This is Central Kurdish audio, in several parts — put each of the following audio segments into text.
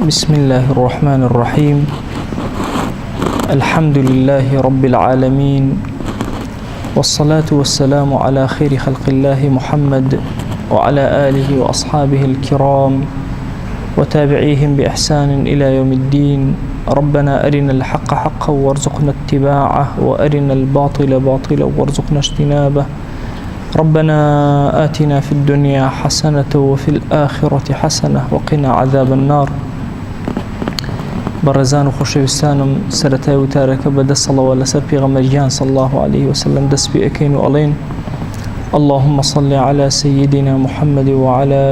بسم الله الرحمن الرحيم. الحمد لله رب العالمين، والصلاة والسلام على خير خلق الله محمد وعلى آله وأصحابه الكرام وتابعيهم بإحسان إلى يوم الدين. ربنا أرنا الحق حقا وارزقنا اتباعه، وأرنا الباطل باطلا وارزقنا اجتنابه. ربنا آتنا في الدنيا حسنة وفي الآخرة حسنة وقنا عذاب النار. برزان وخوشوستانم سرتاي وتارك بدا الصلاة لسر پیغمبرجان صلى الله عليه وسلم دس بأكين وألين. اللهم صل على سيدنا محمد وعلى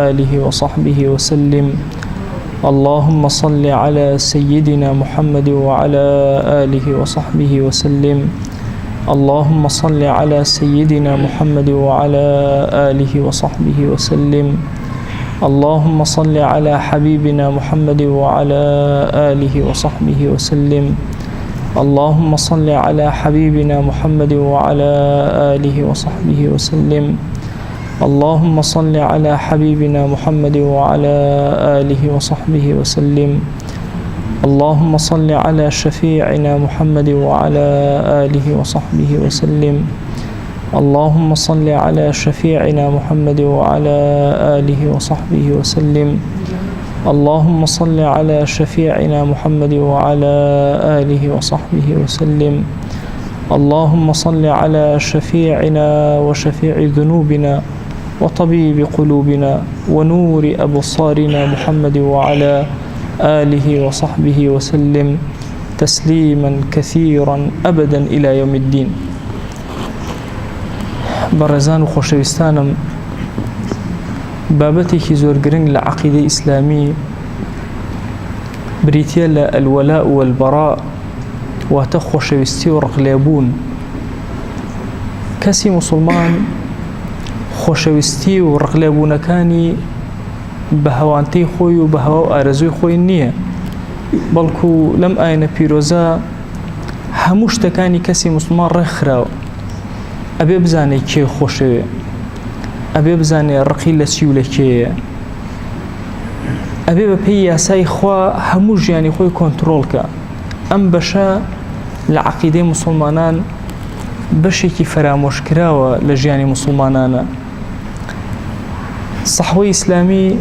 آله وصحبه وسلم. اللهم صل على سيدنا محمد وعلى آله وصحبه وسلم. اللهم صل على سيدنا محمد وعلى آله وصحبه وسلم. اللهم صل على حبيبنا محمد وعلى آله وصحبه وسلم. اللهم صل على حبيبنا محمد وعلى آله وصحبه وسلم. اللهم صل على حبيبنا محمد وعلى آله وصحبه وسلم. اللهم صل على شفيعنا محمد وعلى آله وصحبه وسلم. اللهم صل على شفيعنا محمد وعلى آله وصحبه وسلم. اللهم صل على شفيعنا محمد وعلى آله وصحبه وسلم. اللهم صل على شفيعنا وشفيع ذنوبنا وطبيب قلوبنا ونور أبصارنا محمد وعلى آله وصحبه وسلم تسليما كثيرا أبدا إلى يوم الدين. برزان وخوشوستانم بابتي زور گرنگ لعقيدة إسلامي بريتيا الولاء والبراء وتخوشوستي ورقليبون. كسي مسلمان خوشوستي ورقليبون كاني بهوانتي خوي وبهو أرزوي خوي النية، بلكو لم آينا بيروزا هموش تكاني كسي مسلمان رخراو أبي بزاني كي خوشوي، أبي بزاني الرقي لسيولة كي، أبي ببي ياساي خوا هموش يعني خوي كنترولك. أم بشا لعقيدة مسلمانان بشي كي فراموش كراوة لجياني مسلمانانا. صحوي إسلامي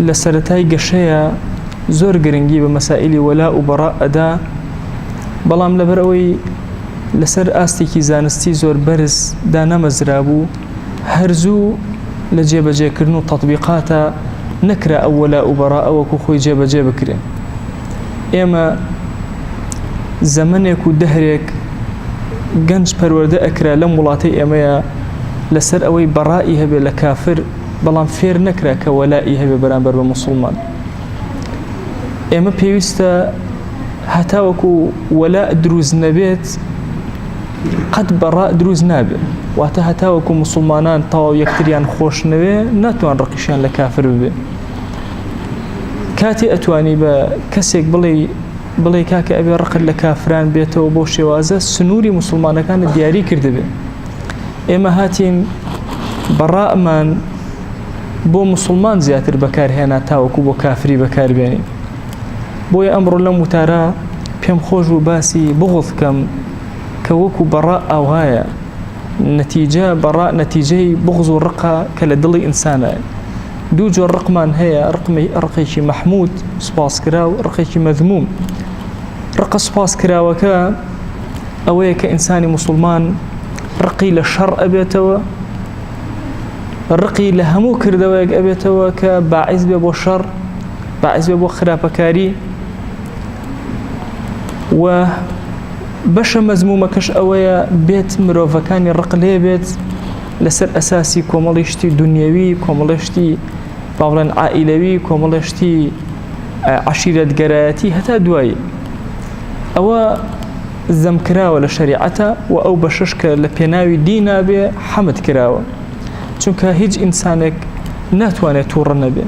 لسرتاي قشية زور قرنجي بمسائل ولاء وبراء أدا، بلام لبروي لسر آستيكي زانستي زور برز دانا مزرابو هرزو لجيب جيكرنو تطبيقاتا نكرا أو ولاء وبراء وكوخوي جيب كرين. إما زمنك ودهرك قنج پرورده أكرا لمولاتي إما لسر أوي برائي هبه لكافر، بلان فير نكرا كولائي هبه برانبر بمسلمان. إما بيوستا هتاوكو ولاء دروز نبيت قد براء دروز نابه، واتا هتاوكو مسلمانان طاو يكتريان خوش نبي ناتوان رقيشان لكافر ببه. كاتي أتواني با كسيك بلي كاكي أبي رقل لكافران بيتو بوشي وازا سنوري مسلمان كان دياري كرده به. إما هاتين براء من بو مسلمان زياتر بكار هنا تاوكو بو كافري بكار بيني. بو أمر لم ترى بيم خوش وباسي بغض كم كوكو براء أو هايا نتيجة براء نتيجة بغض الرقة كالدلي إنسانا. دوجو الرقمان هي رقيشي محمود سباس كراو، رقيشي مذموم. رق سباس كراو كا أوي كإنسان مسلمان رقي للشر أبيتوا، الرقي لهمو كردوايق أبيتوا كباعث بيبو الشر، باعث بيبو خرابكاري. وبش مزمومة كش أويا بيت مروفكاني الرقلية بيت لسر أساسي كوماليشتي دنيوي، كوماليشتي باولان عائلوي، كوماليشتي عشيرة قراياتي هتا دواي أو زم كراوة لشريعته وأو بششك لبيناوي دينا بي حمد كراوة، چونك هيج إنسانك ناتواني تورنا بي.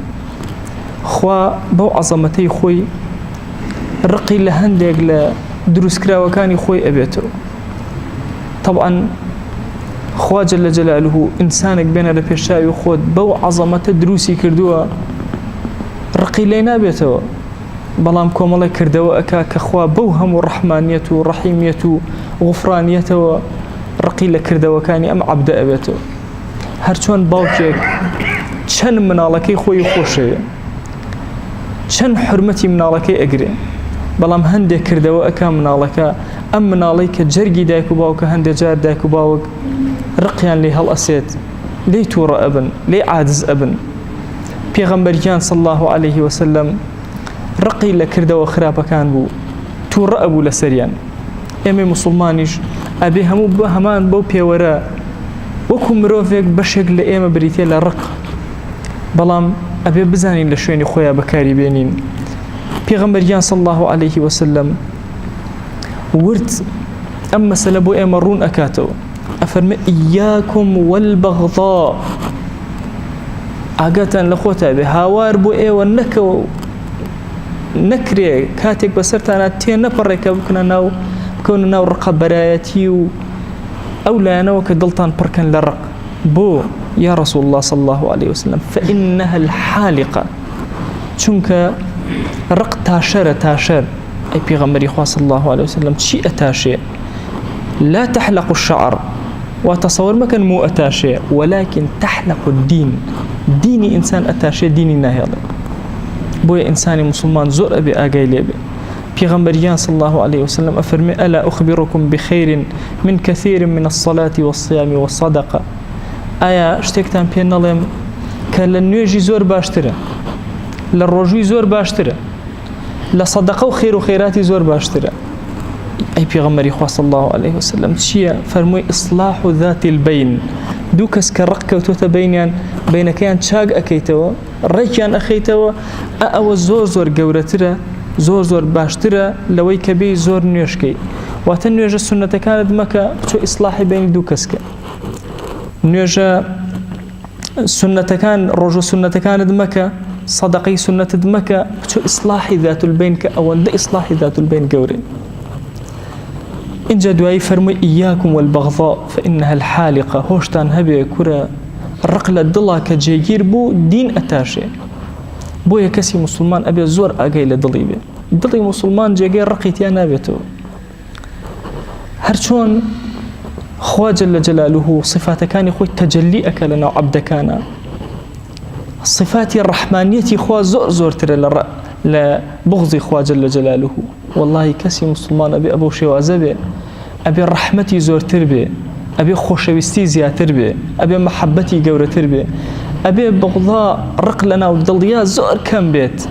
خوا بو عظمتي خوي الرقي لهندق لدروس كراوة كاني خوي أبيتو. طبعا خوا جل جلاله إنسانك بين لبيشاوي خود بو عظمة دروسي كردوها رقي لينا بيتو بەڵام کۆمەڵی کردەوە ئەکا کە خوا بەو هەموو ڕەحمانیەت و ڕەحیمیەت و غوفرانیەتەوە ڕقی لە کردەوەکانی ئەم عەبدە ئەبێتەوە. هەرچۆن باوکێک چەند مناڵەکەی خۆی خۆشەوێ، چەند حرمەتی مناڵەکەی ئەگرێ، بەڵام هەندێک کردەوە ئەکا مناڵەکە ئەم مناڵەی کە جەرگی دایک و باوکە هەندێک جار دایک و باوک ڕقیان لێ هەڵئەسێت، لێی تووڕە ئەبن، لێی عاجز ئەبن. پێغەمبەریان صلی الله عليه وسلم ڕقی لە کردەوە خراپەکان بوو، تووڕە ئەبوو لەسەریان. ئێمە موسڵمانیش ئەبێ هەموو بە هەمان بەو پێوەرە وەکو مرۆڤێک بەشێک لە ئێمە بریتێ لە ڕق، بەڵام ئەبێ بزانین لە شوێنی خۆیان بەکاری بێنین. پێغەمبەریان صلی الله عليه وسلم ورد ئەم مەسەلە بۆ ئێمە ڕوون ئەکاتەوە، ئەفەرمێ ئیاکم والبەغضاء، ئاگاتان لە خۆتان بێ، هاوار بۆ ئێوە نەکەوە نەکرێ کاتێک بەسەرتانە تێ نەپەڕێکە بکەونە ناو ڕقە بەرایەتی و ئەو لایەنەوە کە دڵتان پڕکەن لە ڕق. بۆ یا رسول الله صلى الله عليه وسلم فإنها الحالقة، چونکە ڕق تاشەرە، تاشەر. ئەی پێغەمبەری خوا صلى الله عليه وسلم چی ئەتاشێ؟ لا تحلق الشعر، وتصور مكان مو أتاشي، ولكن تحلق الدين، ديني إنسان أتاشي ديني ناهيضي. بويا إنساني مسلمان زور أبي آقاي ليبي. پیغمبریان صلى الله عليه وسلم أفرمي ألا أخبركم بخير من كثير من الصلاة والصيام والصدقة. آيا اشتكتان بين نظام كان لنويجي زور باشترة، للرجوي زور باشترة، لصدقة وخير وخيراتي زور باشترة. أي پیغمبری خوا صلى الله عليه وسلم شيء فرمي إصلاح ذات البين، دوكس كرق كوتوتا بين كيان شاق أكيتوا ريكيان أخيتوا أو زور زور جورترة، زور زور باشترة لوي كبي زور نيوشكي. واتنويجا السنة كانت مكة شو إصلاح بين دوكسك نيوجا سنة كان رجو سنة كانت مكة صدقي سنة مكة شو إصلاح ذات البين كأول ده إصلاح ذات البين جورين. إن جدواي فرمي إياكم والبغضاء فإنها الحالقة، هوشتان هبي كرة الرقلة دلا كجيجير بو دين أتاشي. بو يكسي مسلمان أبي زور أجي لدلي بي، دلي مسلمان جيجير رقيتي أنا بيتو. هرشون خوا جل جلاله صفات كان خوي تجلي أكلنا عبد كان، صفات الرحمانية خوا زور زور ترى لبغض خوا جل جلاله. والله كسي مسلمان أبي أبو شوازبي، أبي رحمتي زور تربي، أبي خوشويستي زياتر بي، أبي محبتي جورة تربي، أبي بغضاء رق لنا وضليا زور كم بيت.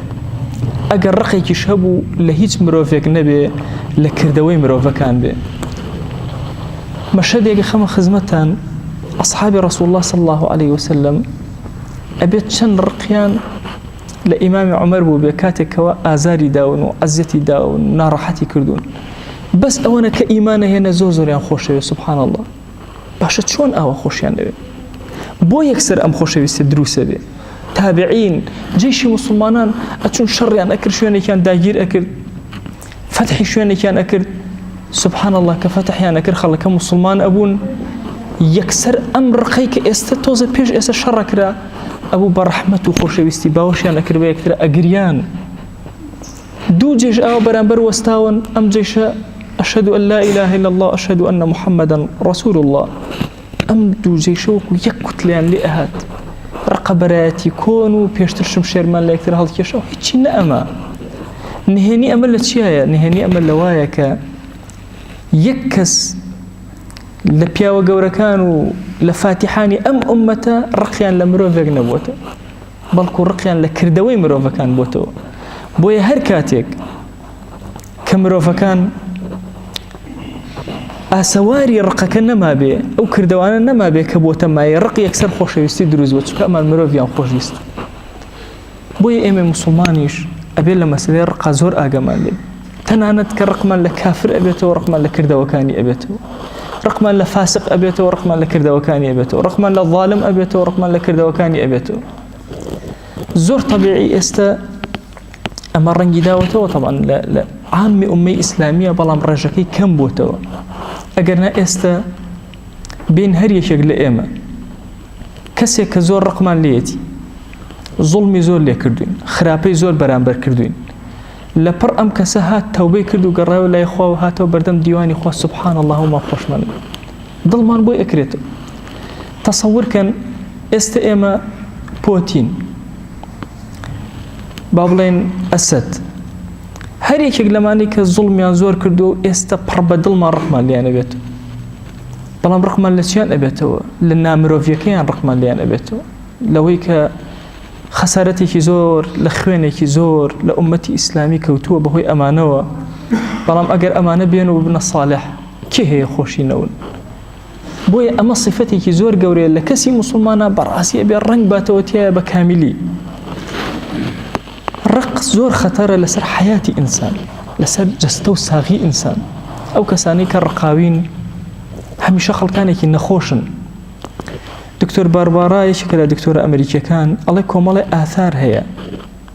أجر رقي يشهبوا لهيج مروفك نبي لكردوي مروفك كان بي. مشهد يجي خم خزمتان أصحاب رسول الله صلى الله عليه وسلم أبي تشن رقيان لإمام عمر بو بكاتك وآزاري داون وعزتي داون ناراحتي كردون، بس أولا كإيمانه هنا زوزر يعني خوشي سبحان الله. باشا شون أوا خوشي يعني بو يكسر أم خوشي بيستدروسه بي تابعين جيش مسلمانان أتشون شر يعني أكر شويني كان داير أكر فتحي شويني كان أكر سبحان الله كفتح يعني أكر خلق مسلمان أبون يكسر أمر قيك استتوز بيج إس الشر كرا أبو برحمة وخوشي بيستباوش يعني أكر بيكتر أجريان دو جيش أو برانبر وستاون أم جيش أشهد أن لا إله إلا الله أشهد أن محمدا رسول الله. أم دو جيشوك يكتلان لأهات رقبراتي كونوا بيشترشم شيرمان لا يكتر هذا كيشو هيتشي نأما نهني أمل لتشيايا نهني أمل لوايك يكس لبيا وقوركانو لفاتحاني أم أمتا رقيان لمروفك نبوتا بلكو رقيان لكردوي مروفكان بوتو بويا هركاتيك كمروفكان أسواري رقك نما بي أو كردوانا نما بي كبوتا ماي رق يكسر خوش يستي دروز وتشكا أما المروفيان خوش يست. بويا إيمي مسلمانيش أبي لما سلي رقا زور آقامان لي تنانت كرقما لكافر أبيتو ورقما لكردوكاني أبيتو، رقما لفاسق أبيتو ورقما لكردوكاني أبيتو، رقما للظالم أبيتو ورقما لكردوكاني أبيتو. زور طبيعي استا أما رنجي داوتو طبعا لا عامي أمي إسلامية بلام رجكي كم بوتو أجرنا استا بين هريشك لإيما كسي كزور رقمان ليتي ظلمي زور لي كردوين، خرابي زور برانبر كردوين، لەپڕ ئەم کەسە هات تەوبەی کرد و گەڕایەوە لای خوا و هاتەوە بەردەم دیوانی خوا سوبحان الله و ماخۆشمان دڵمان بۆی ئەکرێتەوە. تەسەورکەن ئێستا ئێمە پۆتین با بڵێن ئەسەد هەر یەکێک لەمانەی کە زوڵمیان زۆر کردو و ئێستا پڕ بە دڵمان ڕقمان لیان ئەبێتەوە. بەڵام ڕقمان لە چیان ئەبێتەوە؟ لە نامرۆڤیەکەیان ڕقمان لیان ئەبێتەوە، لەوەی کە خەسارەتێکی زۆر لە خوێنێکی زۆر لە ئومەتی ئیسلامی کەوتووە بەهۆی ئەمانەوە. بەڵام ئەگەر ئەمانە بێن و ببنە ساڵح کێ هەیە خۆشی نەون؟ بۆیە ئەمە صفەتێکی زۆر گەورەیە لە کەسی موسڵمانە بەڕاستی ئەبێ ڕەنگ باتەوە تایە بە کامیلی. ڕق زۆر خەتەرە لەسەر حەیاتی ئینسان، لەسەر جەستە و ساغی ئینسان. ئەو کەسانەی کە ڕقاوین هەمیشە خەڵکانێکی نەخۆشن. دکتۆر باربارا یەکێکە لە دکتۆرە ئەمریکیەکان ئەڵێ کۆمەڵی ئاثار هەیە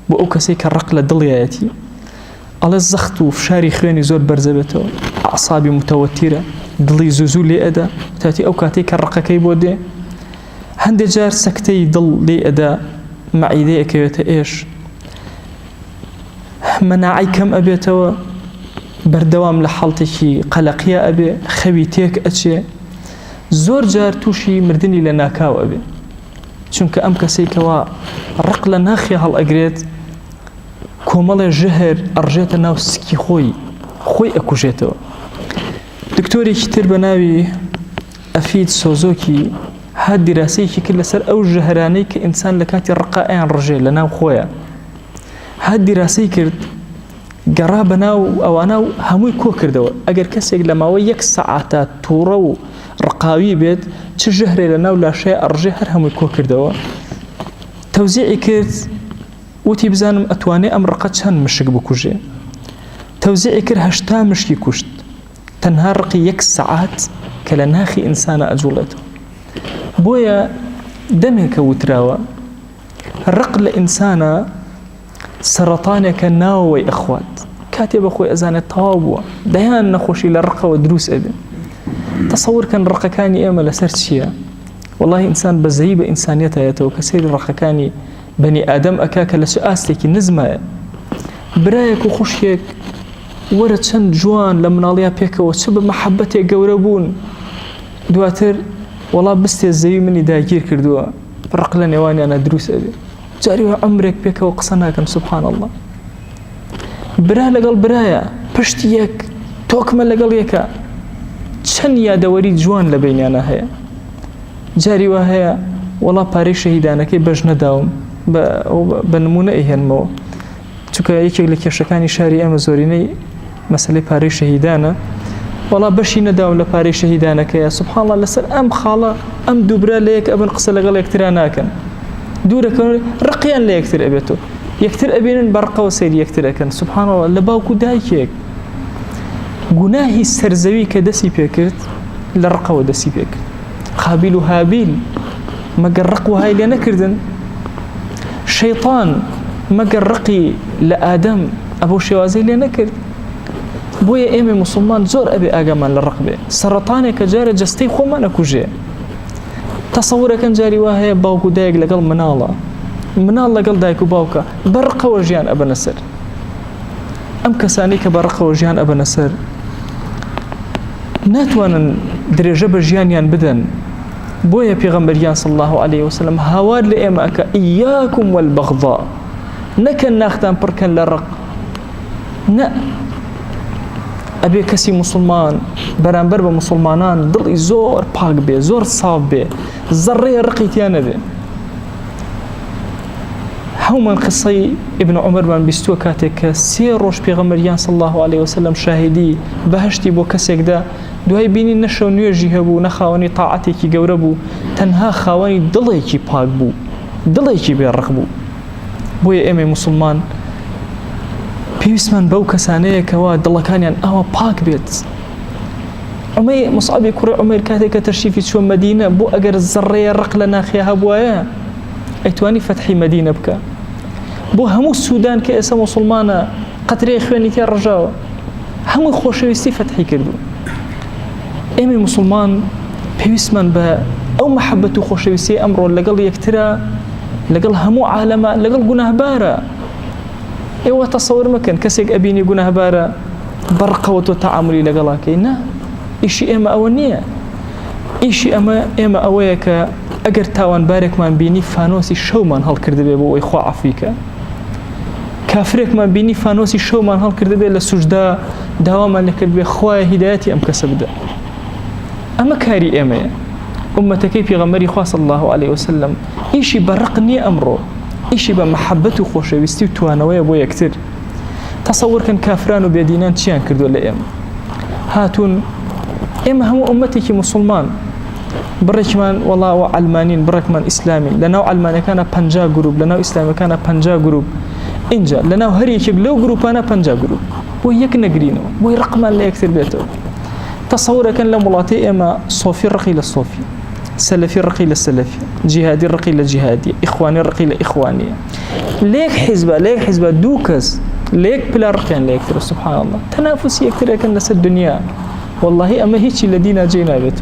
بۆ ئەو کەسەی کە ڕق لە دڵیایەتی. ئەڵێ زەخت و فشاری خوێنی زۆر بەرزە بێتەوە، ئەعسابی متەوەتیرە، دڵی زوزوو لێ ئەدا تاتی ئەو کاتێک کە ڕقەکەی بۆ دێ. هەندێک جار سەکتەی دڵ لێ ئەدا، مەعیدەی ئەکەوێتە ئێش، مەناعی کەم ئەبێتەوە، بەردەوام لە حاڵتێکی قەلەقیە ئەبێ، خەوی تێک ئەچێ، زۆر جار تووشی مردنی لە ناکاو ئەبێ. چونکە ئەم کەسەی کەوا ڕق لە ناخی هەڵ ئەگرێت کۆمەڵێ ژەهر ئەڕژێتە ناو سکی خۆی ئەکوژێتەوە. دکتۆرێکی تر بە ناوی ئەفید سۆزۆکی هات دیراسەیەکی کرد لەسەر ئەو ژەهرانەی کە ئینسان لە کاتی ڕقائیان ڕژێ لە ناو خۆیە. هات دیراسەی کرد، گەڕا بە ناو ئەوانە و هەمووی کۆ کردەوە. ئەگەر کەسێک لە ماوەی 1 سەعاتە تووڕە و ڕقاوی بێت چ ژەهرێ لە ناو لاشەیە ئەڕژێ هەر هەمووی کۆ کردەوە. تەوزیعی کرد، وتی بزانم ئەتوانێ ئەم ڕقە چەند مشک بکوژێ. تەوزیعی کرد 80 مشکی کوشت، تەنها ڕقی 1 سەعات کە لە ناخی ئینسانە ئەجوڵێتەوە. بۆیە دەمێکە وتراوە ڕق لە ئینسانە سەرەتانێکە ناوەوەی ئەخوات، کاتێ بەخۆی ئەزانێت تەواو بووە، دەیان نەخۆشی لە ڕقەوە دروست ئەبێ. تەسەورکەن ڕقەکانی ئێمە لەسەر چییە؟ وەڵاهی ئینسان بەزەیی بە ئینسانیەتایەتەوە کە سەیری ڕقەکانی بەنی ئادەم ئەکا کە لە چ ئاستێکی نزمایە. برایەک و خوشکێک وەرە چەند جوان لە مناڵیا پێکەوە چ بە مەحەبەتێک گەورە بوون، دواتر وەڵا بستێ زەوی منی داگیر کردووە، ڕق لە نێوانیانە دروست ئەبێ. جاری وە عمرێک پێکەوە قسە ناکەن سوبحان الله. برا لەگەڵ برایە، پشتی یەک، تۆکمە لەگەڵ یەکە، چەند یادەوەری جوان لە بینیانە هەیە. جاری وە هەیە وەڵا پارەی شەهیدانەکەی بەش نەداوم، بە نمونە ئەیهێنمەوە، چونکە یەکێک لە کێشەکانی شاری ئێمە زۆرینەی مەسەلەی پارەی شەهیدانە. وەڵا بەشی نەداوم لە پارەی شەهیدانەکەیە. سوبحان الله لەسەر ئەم خاڵە ئەم دوو برا لە یەک ئەبن قسە لەگەڵ یەکترا ناکەن، دوورەکەن ڕقیان لە یەکتر ئەبێتەوە، یەکتر ئەبێنن بەڕقەوە سەیری یەکتر ئەکەن. سوبحان الله لە باوکو دایکێک گوناهی سەرزەوی کە دەستی پێکرد لە ڕقەوە دەستی پێکرد. قابیل و هابیل مەگەر ڕق وهای لێ نەکردن. شەیطان مەگەر ڕقی لە ئادەم ئەبەو شێوازەی لێ نەکرد. بۆیە ئێمە موسڵمان زۆر ئەبێ ئاگامان لە ڕق بێ. سەرەتانێکە جارە جەستەی خۆمان ئەکوژێ. تەسەورەکەن جاری وا هەیە باوک و دایک لەگەڵ مناڵە، مناڵ لەگەڵ دایک و باوکە بەڕقەوە ژیان ئەبەنە سەر. ئەم کەسانی کە بەڕقەوە ژیان ئەبەنە سەر ناتوانن درێژە بە ژیانیان بدەن. بۆیە پێغەمبەریان صلی الله علیه وسلم هاوار لە ئێمە ئەکە ئیاکم والبەغضا، نەکەن ناختان پڕکەن لە ڕق. نە، ئەبێ کەسی موسڵمان بەرامبەر بە موسڵمانان دڵی زۆر پاک بێ، زۆر ساف بێ، زەڕێ ڕقی تیان نەبێ. هەومان قسەی ئیبن عومەرمان بیستووە کاتێک کە 3 ڕۆژ پێغەمبەریان صلی الله علیه وسلم شاهدی بەهەشتی بۆ کەسێکدا، دوای بینی نەشە و نوێژی هەبوو، نەخاوەنی تاعەتێکی گەورە بوو، تەنها خاوەنی دڵێکی پاک بوو، دڵێکی بێڕق بوو. بۆیە ئێمە موسڵمان پێویستمان بەو کەسانەیە کەوا دڵەکانیان ئاوا پاک بێت. مصعبی کوڕی عومەیر کاتێک کە تەشریفی چووە مەدینە، بۆ ئەگەر زەڕێیە ڕق لە ناخیە هەبوایە ئەیتوانی فەتحی مەدینە بکە. بۆ هەموو سوودان کە ئێستا موسڵمانە قەترەی خوێنی تێ ڕژاوە، هەمووی خۆشەویستی فەتحی کردو. ئێمە موسڵمان پێویستمان بە ئەو مەحەبەت و خۆشەویستی ئەمڕۆ لەگەڵ یەکترە، لەگەڵ هەموو عالەمە، لەگەڵ گوناهبارە. ئێوە تەسەوور مەکەن کەسێک ئەبینی گوناهبارە بەڕقەوە تۆ تەعاملی لەگەڵاکەی نا، ئیشی ئێمە ئەوە نییە. ئیشی ئێمە ئەوەیە کە ئەگەر تاوانبارێکمان بینی فانۆسی شەومان هەڵکردبێ بۆ ئەوەی خوا عەفویکە، کافرێکمان بینی فانۆسی شەومان هەڵکردبێ لە سوژدا داوامان لەکرد بێ خوایە هیدایەتی ئەم کەسە بدە. ئەمە کاری ئێمەیە، ئومەتەکەی پێغەمبەری خوا صلی الله علیه وسلم. ئیشی بەڕق نییە ئەمڕۆ، ئیشی بە مەحەبەت و خۆشەویستی و توانەوەیە بۆ یەکتر. تەسەوورکەن کافران و بێدینان چیان کردو لە ئێمە؟ هاتوون ئێمە هەموو ئومەتێکی موسڵمان بڕێکمان وەڵاوە ئەلمانین، بڕێکمان ئیسلامین، لەناو ئەلمانیەکانە 50 گروپ، لەناو ئیسلامیەکانە 50 گروپ، اینجا لەناو هەر یەکێک لەو گروپانە 50 گروپ، بۆ یەک نەگرینەوە، بۆی ڕقمان لە یەکتر بێتەوە. تەسەوورەکەن لە وڵاتی ئێمە سۆفی ڕقی لە سۆفی، سەلەفی ڕقی لە سەلەفی، جیهادی ڕقی لە جیهادی، ئیخوانی ڕقی لە ئیخوانیە. لێک حیزبە دوو کەس لە یەک پلا ڕقیان لە یەکترە. سوبحان الله، تەنافوسی یەکترەکەن لەسەر دنیا. والله ئەمە هیچی لە دینە جێ نابێت.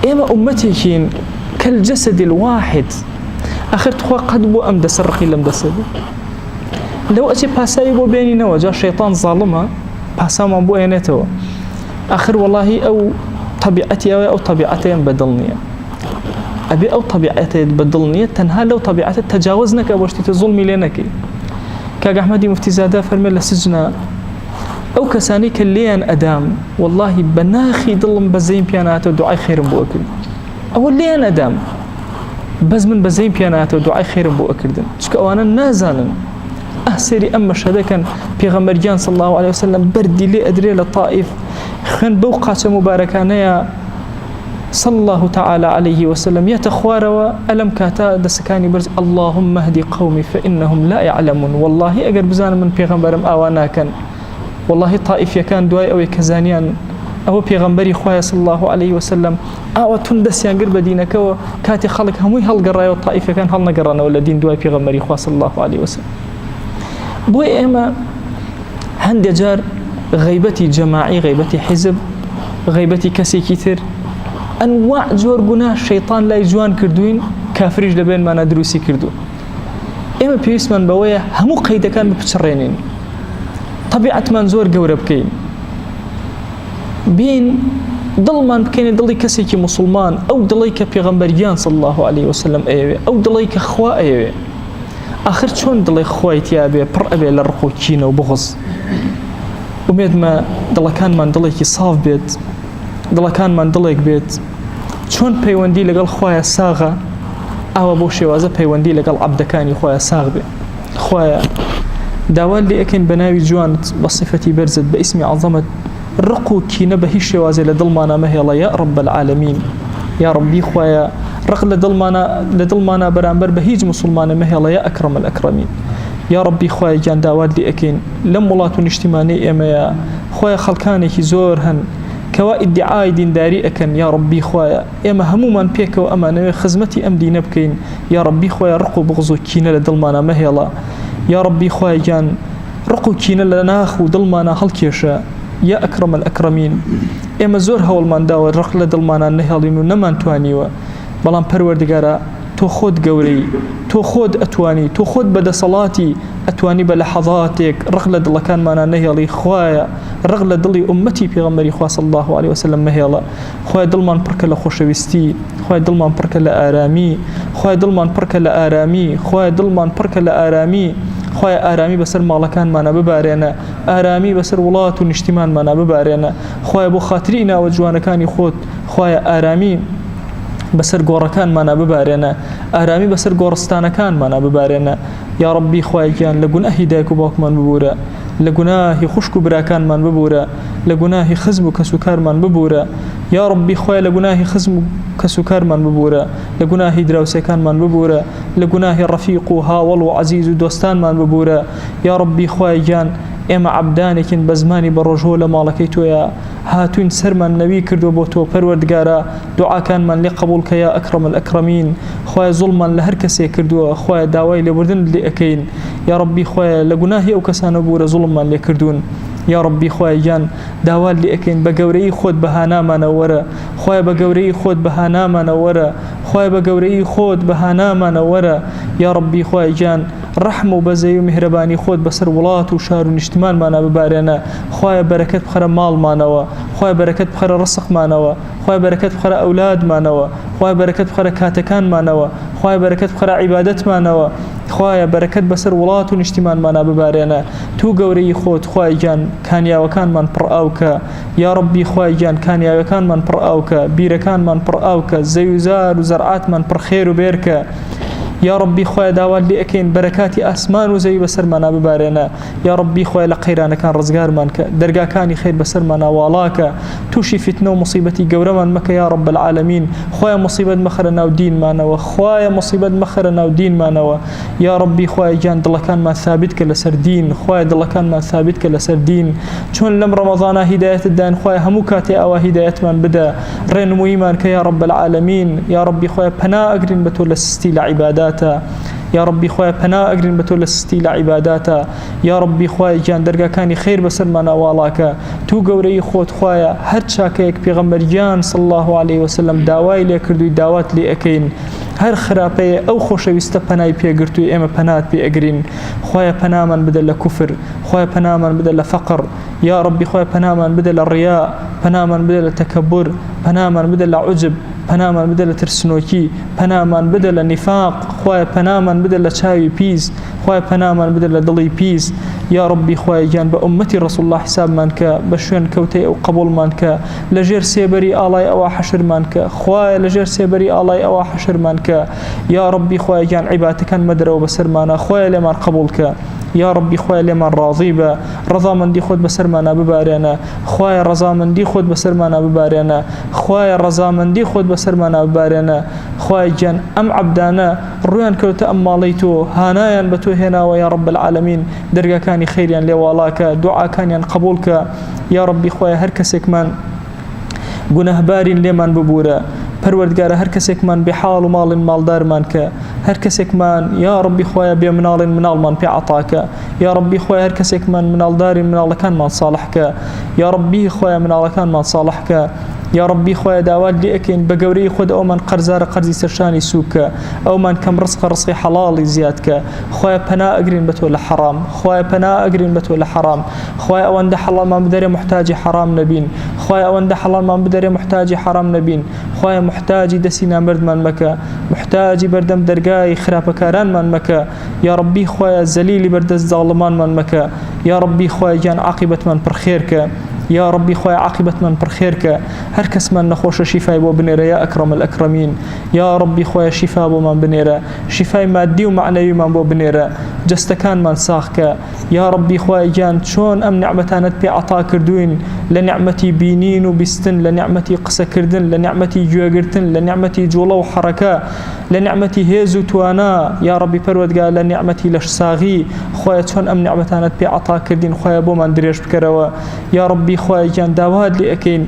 ئێمە ئومەتێکین کەلجەسەدی الواحد. ئاخر تخوا قەت بۆ ئەم دەسە ڕقی لەم دەسەدی لەو ئەچێ پاسایی بۆ بێنینەوە، جا شەیطان زاڵمە پاسامان بۆ ئێنێتەوە. آخر والله ئەو طبیعەتی ئەو طبیعەتیان بەدڵ نییە، ئەبێ ئەو طبیعەتێت بەدڵ نییە، تەنها لەو طبیعەتە تەجاوز نەکە بۆ شتێتە زوڵمی لێ نەکەی. کاک ئەحمەدی موفتیزادە فەرمێ لە سجنە ئەو کەسانی کە لێیان ئەدام والله بە ناخی دڵم بەزەیم پیاناتەوە دوعای خێرم بۆ ئەکرد. ئەوە لێیان ئەدام بەس من بەزەیم پیاناتەوە دوعای خێرم بۆ ئەکردن، چکە ئەوانە نازانن ئەسێری ئەم مەشهەدەکەن پێغەمبەریان صلی الله عليه وسلم بەردی لێ ئەدرێ لە طائف خوێن بەو قاچە مبارەکانەیە صلى الله تعالى عليه وسلم يتخواروا ألم كاتا دسكاني برز اللهم اهدي قومي فإنهم لا يعلمون. والله أجر بزان من بيغمبرم آوانا كان والله طائف يكان دواي أو كزانيان أو بيغمبري خوايا صلى الله عليه وسلم أو تندسيان قرب دينك وكاتي خلق هموي هالقرايا والطائف يكان هل نقرانا ولا دين دواي بيغمبري خوايا صلى الله عليه وسلم. بوي إما هند جار غيبتي جماعي، غيبتي حزب، غيبتي كسي كتير، أنواع جور گناه شيطان لا يجوان كردوين كافريج لبين ما ندروسي كردو. إما بيسمان بويا همو قيدا كان ببشرينين طبيعة من زور قورب كين بين ضل بكين ضلي كسيكي مسلمان أو ضليك بيغمبريان صلى الله عليه وسلم أيوه أو ضليك أخوة أيوه. آخر شون ضلي أخواتي أبي بر أبي لرقو كينا وبغض وميد ما ضل كان من ضليك صاف بيت دڵ كان من دڵێک بێت چۆن پەیوەندی لەگەڵ خۆیان ساغە ئاوا بۆ شێوازە پەیوەندی لەگەڵ عەبدەکانی خۆیان ساغ بێ. خۆیان داوا لێ ئەکەین بە ناوی جوانت بە صفەتی بەرزت بە ئیسمی عەزەمەت ڕق و کینە بە هیچ شێوازێ لە دڵمانە مەهێڵە یا رب العالمین. یا ربی خۆیان ڕق لە دڵمانە بەرامبەر بە هیچ مسلمانە مەهێڵە یا ئەکرەم الئەکرەمین. یا ربی خۆیان گیان داوات لێ ئەکەین لەم وڵات و نیشتیمانەی ئێمەیە خۆیان خەڵکانێکی زۆر هەن كوا ادعاء دينداري أكن. يا ربي خوايا إما هموما بيك وأمانة خزمتي أم دين بكين. يا ربي خوايا رقو بغزو كينا لدلمانا مهيلا. يا ربي خوايا جان رقو كينا لناخ ودلمانا هالكيشا يا أكرم الأكرمين. إما زور هول من داور رق لدلمانا نهالينو نمان توانيوا بلان پروردگارا تو خود قوري تو خود أتواني تو خود بدا صلاتي أتواني بلحظاتك رغل دل كان معنا نهيلي خوايا رغل دلي أمتي في غمري خوا صلى الله عليه وسلم مهيلا. خوايا دلمان برك لخوشويستي، خوايا دلمان برك لآرامي، خوايا دلمان برك لآرامي، خوايا دلمان برك لآرامي، خوايا آرامي بسر مالكان معنا ببارينا، آرامي بسر ولات ونجتمان معنا ببارينا، خوايا بو خاطرينا وجوانكاني خود، خوايا آرامي بسر گۆڕەکان مانا ببارێنە، ئارامی بەسەر گۆڕستانەکان مانا ببارێنە. یا ربی خوایگیان لە گوناهی دایک و باوکمان ببوورە، لە گوناهی خوشک و براکانمان ببوورە، لە گوناهی خزم و کەسوکارمان ببوورە. یا ربی خوای لە گوناهی خزم و کەسوکارمان ببوورە، لە گوناهی دراوسەکانمان ببوورە، لە گوناهی ڕەفیق و هاوڵ و عەزیز و دۆستانمان ببوورە. یا ربی خوایگیان ئێمە عەبدانێکین بە زمانی بە ڕۆژۆ لە ماڵەکەی تۆیە هاتوین سەرمان نەوی کردو بۆ تۆ پەروەردگارە دوعاکانمان لێ قبول کە یا ئەکرەم الئەکرەمین. خوای زوڵمان لە هەر کەسێک کردووە، خوای داوای لێبوردن لێ ئەکەین. یا ربی خوای لە گوناهی ئەو کەسانە بوورە زوڵممان لێ کردوون. یا ربی خوای گیان داوا لێ ئەکەین بە گەورەی خۆت بەهانامانە وەرە، خوای بە گەورەی خۆت بەهانامانە وەرە، خوای بە گەورەی خۆت بەهانامانە وەرە. یا ربی خوای گیان ڕەحم و بەزەی و میهرەبانی خۆت بەسەر وڵات و شار و نیشتمانمانە ببارێنە خوایە بەرەکەت بخەرە ماڵمانەوە خوایە بەرەکەت بخەرە ڕزقمانەوە خوایە بەرەکەت بخەرە ئەولادمانەوە خوایە بەرەکەت بخەرە کاتەکانمانەوە خوایە بەرەکەت بخەرە عیبادەتمانەوە خوایە بەرەکەت بەسەر وڵات و نیشتیمانمانە ببارێنە تو گەورەی خۆت خوای گیان کانیاوەکانمان پڕ ئاوکە یا ڕەبی خوای گیان کانیاوەکانمان پڕ ئاوکە بیرەکانمان پڕ ئاوکە زەوی و زار و زەرعاتمان پڕ خێر و بێرکە یا ڕەبی خوایە داوات لێ ئەکەین بەرەکاتی ئاسمان و زەوی بەسەرمانە ببارێنە یا ڕەبی خوایە لە قەیرانەکان ڕزگارمان کە دەرگاکانی خێر بەسەرمانە واڵاکە تووشی فیتنە و موسیبەتی گەورەمان مەکە یا ڕەب العالەمین خوایە موسیبەت مەخەرە ناو دینمانەوە خوایە موسیبەت مەخەرە ناو دینمانەوە یا ڕەبی خوایە گیان دڵەکانمان ثابت کە لەسەر دین خوایە دڵەکانمان ثابت کە لەسەر دین چۆن لەم ڕەمەضانە هیدایەتت داین خوایە هەموو کاتێ ئەوە هیدایەتمان بدە ڕێنموویمان کە یا ڕەب العالەمین یا ڕەبی خوایە پەنا ئەگرین بە تۆ لە سستی لە عیبادات یا ڕەبی خوایە پەنا ئەگرین بە تۆ لە سستی لە عیباداتە یا ڕەبی خوایە گیان دەرگاکانی خێر بەسەرمانە واڵاکە تو گەورەی خۆت خوایە هەر چاکەیەک پێغەمبەرگیان صلی الله عليه وسلم داوای لێ کردووی داوات لێ ئەکەین هەر خراپەیە ئەو خۆشەویستە پەنای پێگرتووی ئێمە پەنات پێ ئەگرین خوایە پەنامان بدە لە کوفر خوایە پەنامان بدە لە فەقر یا ڕەبی خوایە پەنامان بدە لە ڕیا پەنامان بدە لە تەکەبور پەنامان بدە لە عوجب پەنامان بدە لە ترسنۆکی پەنامان بدە لە نیفاق خوایە پەنامان بدە لە چاوی پیس خوایە پەنامان بدە لە دڵی پیس یا ڕەبی خوایە گیان بە ئومەتی ڕەسوڵ الله حسابمان کە بە شوێن کەوتەی ئەو قبوڵمان کە لەژێر سێبەری ئاڵای ئەوە حەشرمان کە خوایە لەژێر سێبەری ئاڵای ئەوە حەشرمان کە یا ڕەبی خوایە گیان عیبادەتەکان مەدەرەوە بەسەرمانە خوایە لێمان قبوڵ کە یا ڕەبی خوایە لێمان ڕاضی بە ڕەضامەندی خۆت بەسەرمانە ببارێنە خوایە ڕەضامەندی خۆت بەسەرمانە ببارێنە خوایە ڕەضامەندی خۆت بەسەرمانە ببارێنە خوایە گیان ئەم عەبدانە ڕویان کەوتە ئەم ماڵەی تۆ هانایان بە تۆ هێناوە یا ڕەب العالەمین دەرگاکانی خەیریان لێ واڵاکە دوعاکانیان قبوڵکە یا ڕەبی خوایە هەر کەسێکمان گونەهبارین لێمان ببوورە پەروەردگارە هەر کەسێکمان بێحاڵ و ماڵین ماڵدارمان کە هەر کەسێکمان یا ڕەبی خوایە بێ مناڵین مناڵمان پێ عەتاکە یا ڕەبی خوایە هەر کەسێکمان مناڵدارین مناڵەکانمان ساڵحکە یا ڕەبی خوایە مناڵەکانمان ساڵحکە یا ڕەبی خوایە داوات لێ ئەکەین بە گەورەی خۆت ئەومان قەرزارە قەرزی سەرشانی سووکە ئەومان کەم ڕزقی حەڵاڵی زیادکە خوایە پەنا ئەگرین بە تۆ لە حەرام خوایە پەنا ئەگرین بە تۆ لە حەرام خوایە ئەوەندە حەڵالمان بدەرێ محتاجی حەرام نەبین خوایە ئەوەندە حەڵالمان بدەرێ محتاجی حەرام نەبین خوایە محتاجی دەستی نامردمان مەکە محتاجی بەردەم دەرگای خراپەکارانمان مەکە یا ڕەبی خوایە زەلیلی بەردەست زاڵمانمان مەکە یا ڕەبی خوایە گیان عاقبەتمان پڕخێرکە یا ڕەبی خوایە عاقبەتمان پڕخێرکە هەر کەسمان نەخۆشە شیفای بۆ بنێرە یا ئەکرەم الئەکرەمین یا ڕەبی خوایە شیفا بۆمان بنێرە شیفای مادی و معنەویمان بۆ بنێرە جەستەکانمان ساخکە یا ڕەبی خوایە گیان چۆن ئەم نیعمەتانت پێ عەتا کردوین لە نیعمەتی بینین و بیستن لە نیعمەتی قسەکردن لە نیعمەتی گوێگرتن لە نیعمەتی جوڵە و حەرەکە لە نیعمەتی هێز و توانا یا ڕەبی پەروەردگار لە نیعمەتی لەشساغی خوایە چۆن ئەم نیعمەتانت پێ عەتا کردین خوایە بۆمان درێژ بکەرەوە یا ڕەبی خوایە گیان داوات لێ ئەکەین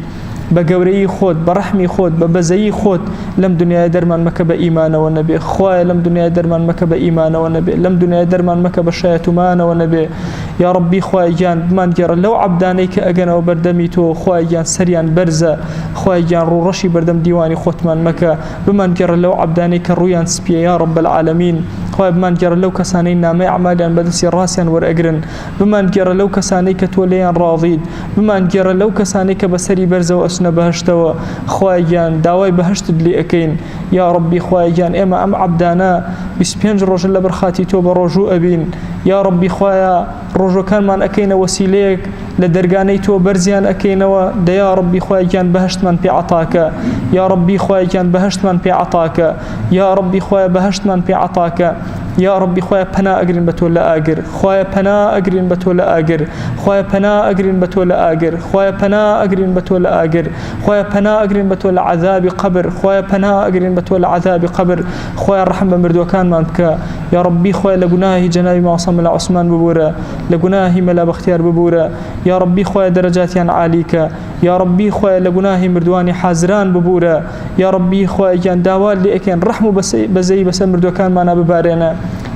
بە گەورەی خۆت بە ڕەحمی خۆت بە بەزەیی خۆت لەم دنیای دەرمان مەکە بە ئیمانەوە نەبێ خوایە لەم دنیای دەرمان مەکە بە ئیمانەوە نەبێ لەم دنیای دەرمان مەکە بە شایەتومانەوە نەبێ یا ڕەبی خوایە گیان بمان گێڕە لەو عەبدانەی کە ئەگەنەوە بەردەمی تۆ خوایە گیان سەریان بەرزە خوایە گیان ڕوڕەشی بەردەم دیوانی خۆتمان مەکە بمان گێڕە لەو عەبدانەی کە ڕوویان سپیە یا ڕەب العالەمین خوایە بمان گێڕە لەو کەسانەی نامەی ئەعمالیان بەدەستی ڕاستیان وەرئەگرن بمان گێڕە لەو کەسانەی کە تۆ لێیان ڕاضید بمان گێڕە لەو کەسانەی کە بەسەری بەرزەوە ئەچنە بەهەشتەوە خوایە گیان داوای بەهەشتت لێ ئەکەین یا ڕەبی خوایە گیان ئێمە ئەم عەبدانە 25 ڕۆژە لە بەرخاتی تۆ بە ڕۆژوو ئەبین یا ڕەبی خوایە ڕۆژەکانمان ئەکەینە وەسیلەیەک لە دەرگانەی تۆ بەرزیان ئەکەینەوە دەیا ڕەبی خوایە گیان بەهەشتمان پێ عەتاکە یا ڕەبی خوایە گیان بەهەشتمان پێ عەتاکە یا ڕەبی خوایە بەهەشتمان پێ عەتاکە یا ڕەبی خوایە پەنا ئەگرین بە تۆ لە ئاگر خوایە پەنا ئەگرین بە تۆ لە ئاگر خوایە پەنا ئەگرین بە تۆ لە ئاگر خوایە پەنا ئەگرین بە تۆ لە ئاگر خوایە پەنا ئەگرین بە تۆ لە عەذابی قەبر خوایە پەنا ئەگرین بە تۆ لە عەذابی قەبر خوایە ڕەحم بە مردووەکانمان بکە یا ڕەبی خوایە لە گوناهی جەنابی ماوەسەم لە عوسمان ببوورە لە گوناهی مەلا بەختیار ببوورە یا ڕەبی خوایە دەرەجاتیان عالیکە یا ڕەبی خوایە لە گوناهی مردوانی حازران ببوورە یا ڕەبی خوایە گیان داوات لێ ئەکەین ڕەحم و بەزەی بەسەر مردووەکانمانە ببارێنە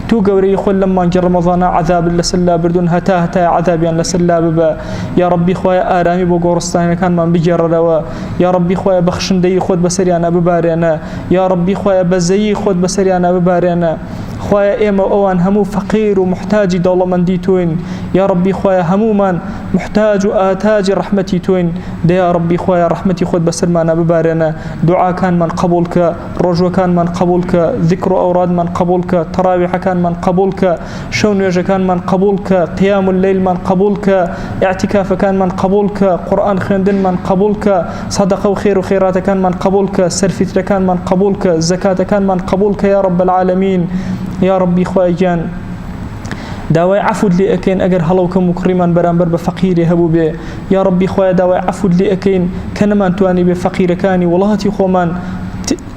تو گەورەی خۆت لەم مانگی ڕەمەضانە عەذاب لەسەر لا بردون هەتا عەذابیان لەسەر لا ببە یا ڕەبی خوایە ئارامی بۆ گۆڕستانەکانمان بگێڕەرەوە یا ڕەبی خوایە بەخشندەی خۆت بەسەریانە ببارێنە یا ڕەبی خوایە بەزەیی خۆت بەسەریانە ببارێنە خوايا إما أوان همو فقير ومحتاج دولة من ديتوين يا ربي خوايا همو من محتاج وآتاج رحمتي توين ده يا ربي خوايا رحمتي خود بسر معنا ببارنا دعاء كان من قبولك رجوع كان من قبولك ذكر أوراد من قبولك تراويح كان من قبولك شون يجا كان من قبولك قيام الليل من قبولك اعتكاف كان من قبولك قرآن خندن من قبولك صدقة وخير وخيرات كان من قبولك سرفتر كان من قبولك زكاة كان من قبولك يا رب العالمين يا ربي خواجان داوای عفود لي أكين أجر هلوك مكرما برامبر بفقير هبو به يا ربي خوايا داوای عفود لي أكين كنما تواني بفقير كاني والله خومان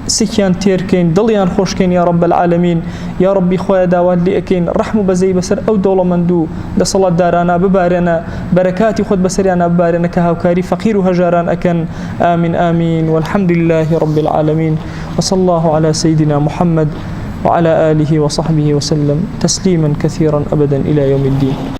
سكيان تيركين ضليان خوشكين يا رب العالمين يا ربي خوايا داوات لي أكين رحمو بزي بسر أو دولة مندو دا صلاة دارانا ببارنا بركاتي خود بسريانا ببارنا كهاوكاري فقير وهجاران أكن آمين آمين والحمد لله رب العالمين وصلى الله على سيدنا محمد وعلى آله وصحبه وسلم تسليما كثيرا أبدا إلى يوم الدين.